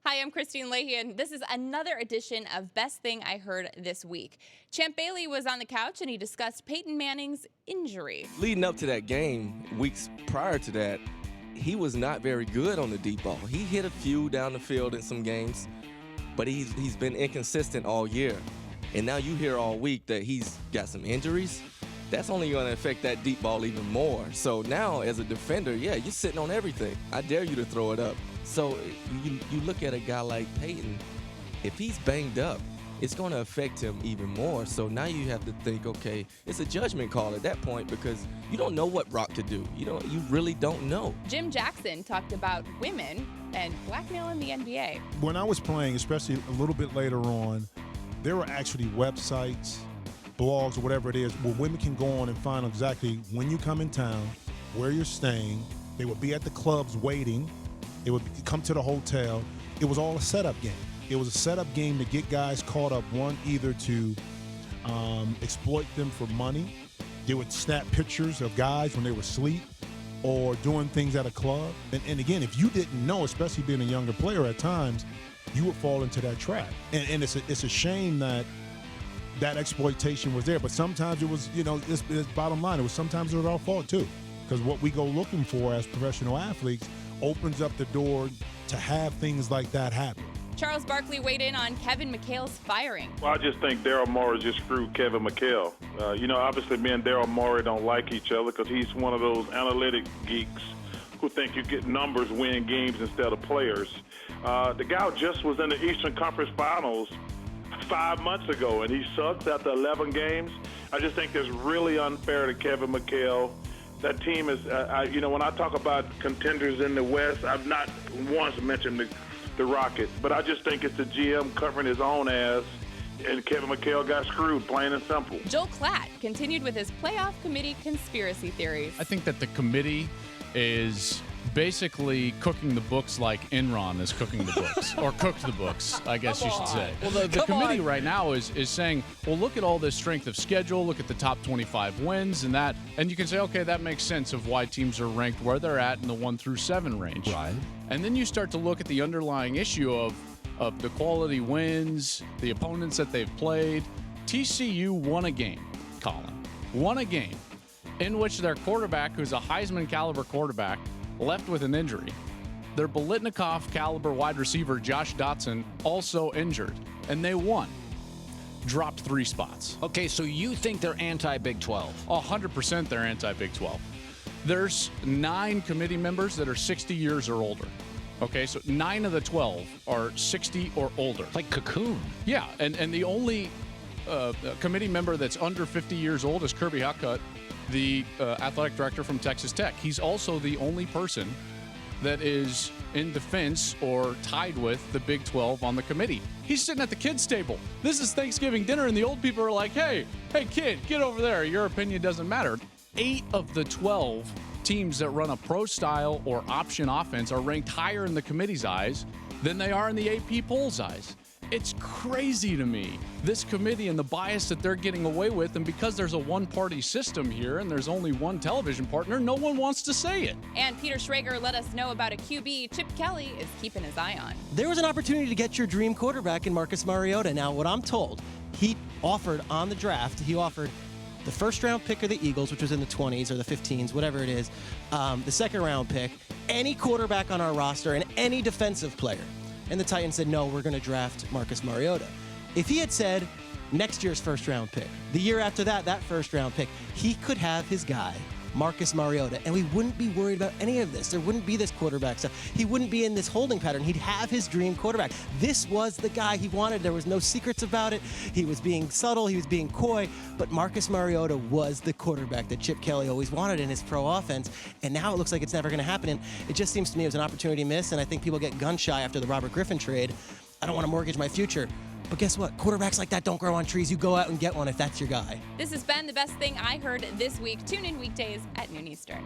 Hi, I'm Kristine Leahy, and this is another edition of Best Thing I Heard This Week. Champ Bailey was on the couch, and he discussed Peyton Manning's injury. Leading up to that game, weeks prior to that, he was not very good on the deep ball. He hit a few down the field in some games, but he's been inconsistent all year. And now you hear all week that he's got some injuries. That's only going to affect that deep ball even more. So now, as a defender, yeah, you're sitting on everything. I dare you to throw it up. So you look at a guy like Peyton, if he's banged up, it's going to affect him even more. So now you have to think, okay, it's a judgment call at that point because you don't know what Brock could do. You really don't know. Jim Jackson talked about women and blackmail in the NBA. When I was playing, especially a little bit later on, there were actually websites, blogs, or whatever it is, where women can go on and find exactly when you come in town, where you're staying. They would be at the clubs waiting. It would come to the hotel. It was all a setup game. It was a setup game to get guys caught up, one, either to exploit them for money. They would snap pictures of guys when they were asleep or doing things at a club. And again, if you didn't know, especially being a younger player at times, you would fall into that trap. And it's a shame that exploitation was there. But sometimes it was, it's bottom line, sometimes it was our fault too. Because what we go looking for as professional athletes opens up the door to have things like that happen. Charles Barkley weighed in on Kevin McHale's firing. Well, I just think Daryl Morey just screwed Kevin McHale. Obviously me and Daryl Morey don't like each other because he's one of those analytic geeks who think you get numbers win games instead of players. The guy just was in the Eastern Conference Finals 5 months ago, and he sucks after 11 games. I just think that's really unfair to Kevin McHale. That team is, when I talk about contenders in the West, I've not once mentioned the Rockets, but I just think it's the GM covering his own ass, and Kevin McHale got screwed, plain and simple. Joel Klatt continued with his playoff committee conspiracy theories. I think that the committee is basically cooking the books like Enron is cooking the books, or cooked the books, I guess you should say. Well, the committee right now is saying, well, look at all this strength of schedule, look at the top 25 wins and that, and you can say, okay, that makes sense of why teams are ranked where they're at in the 1 through 7 range. Right. And then you start to look at the underlying issue of the quality wins, the opponents that they've played. TCU won a game, Colin, won a game in which their quarterback, who's a Heisman caliber quarterback, left with an injury. Their Bolitnikoff caliber wide receiver, Josh Dotson, also injured, and they won. Dropped 3 spots. Okay, so you think they're anti-Big 12? 100% they're anti-Big 12. There's 9 committee members that are 60 years or older. Okay, so 9 of the 12 are 60 or older. Like Cocoon. Yeah, and the only committee member that's under 50 years old is Kirby Huckett, the athletic director from Texas Tech. He's also the only person that is in defense or tied with the Big 12 on the committee. He's sitting at the kids' table. This is Thanksgiving dinner, and the old people are like, hey, kid, get over there. Your opinion doesn't matter. 8 of the 12 teams that run a pro-style or option offense are ranked higher in the committee's eyes than they are in the AP poll's eyes. It's crazy to me, this committee and the bias that they're getting away with, and because there's a one-party system here and there's only one television partner, no one wants to say it. And Peter Schrager let us know about a QB Chip Kelly is keeping his eye on. There was an opportunity to get your dream quarterback in Marcus Mariota. Now, what I'm told, he offered on the draft, he offered the first-round pick of the Eagles, which was in the 20s or the 15s, whatever it is, the second-round pick, any quarterback on our roster, and any defensive player. And the Titans said, no, we're going to draft Marcus Mariota. If he had said next year's first-round pick, the year after that first-round pick, he could have his guy, Marcus Mariota, and we wouldn't be worried about any of this. There wouldn't be this quarterback stuff. He wouldn't be in this holding pattern. He'd have his dream quarterback. This was the guy he wanted. There was no secrets about it. He was being subtle. He was being coy. But Marcus Mariota was the quarterback that Chip Kelly always wanted in his pro offense. And now it looks like it's never going to happen. And it just seems to me it was an opportunity miss. And I think people get gun-shy after the Robert Griffin trade. I don't want to mortgage my future. But guess what? Quarterbacks like that don't grow on trees. You go out and get one if that's your guy. This has been the Best Thing I Heard This Week. Tune in weekdays at noon Eastern.